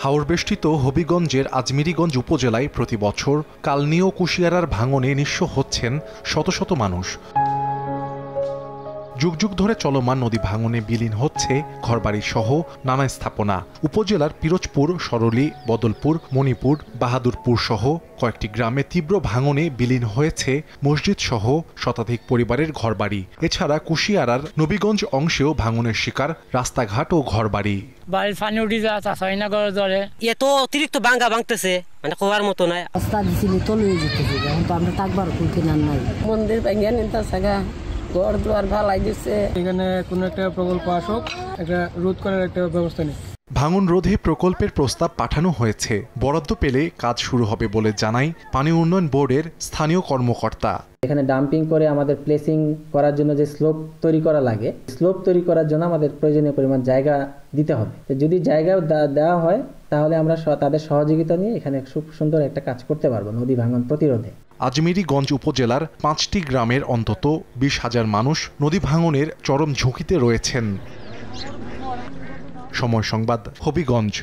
হাওরবেষ্টিত হবিগঞ্জের আজমিরীগঞ্জ উপজেলায় প্রতি বছর কালনী ও কুশিয়ারার ভাঙনে নিঃস্ব হচ্ছেন শত শত মানুষ। যুগ যুগ ধরে চলমান নদী ভাঙনে বিলীন হচ্ছে ঘরবাড়ি সহ নানা স্থাপনা। উপজেলার পিরোজপুর, সরলী, বদলপুর, মণিপুর, বাহাদুরপুর সহ কয়েকটি গ্রামে তীব্র ভাঙনে বিলীন হয়েছে মসজিদ সহ শতাধিক পরিবারের ঘরবাড়ি। এছাড়া কুশিয়ারার নবীগঞ্জ অংশেও ভাঙনের শিকার রাস্তাঘাট ও ঘরবাড়ি। বাড়ির পানি উঠে যা চাষাই না করে ধরে এত অতিরিক্ত ভাঙা ভাঙতেছে, মানে কোয়ার মতো নয়। রাস্তা দিছিল তলে যেতেছে, এখন তো আমরা থাকবার কুলকে নাই। মন্দির ভেঙে নিতে থাকা, ঘর দুয়ার ভালাই দিচ্ছে। এখানে কোনো একটা প্রকল্প আসুক, একটা রোধ করার একটা ব্যবস্থা নেই। ভাঙন রোধে প্রকল্পের প্রস্তাব পাঠানো হয়েছে। বরাদ্দ পেলে কাজ শুরু হবে বলে জানায় পানি উন্নয়ন বোর্ডের স্থানীয় কর্মকর্তা। এখানে ডাম্পিং করে আমাদের প্লেসিং করার জন্য যে স্লোপ তৈরি করা লাগে, স্লোপ তৈরি করার জন্য আমাদের প্রয়োজনীয় পরিমাণ জায়গা দিতে হবে। তো যদি জায়গা দেওয়া হয় তাহলে আমরা তাদের সহযোগিতা নিয়ে এখানে খুব সুন্দর একটা কাজ করতে পারবো নদী ভাঙন প্রতিরোধে। আজমিরীগঞ্জ উপজেলার 5টি গ্রামের অন্তত 20,000 মানুষ নদী ভাঙনের চরম ঝুঁকিতে রয়েছেন। সময় সংবাদ, হবিগঞ্জ।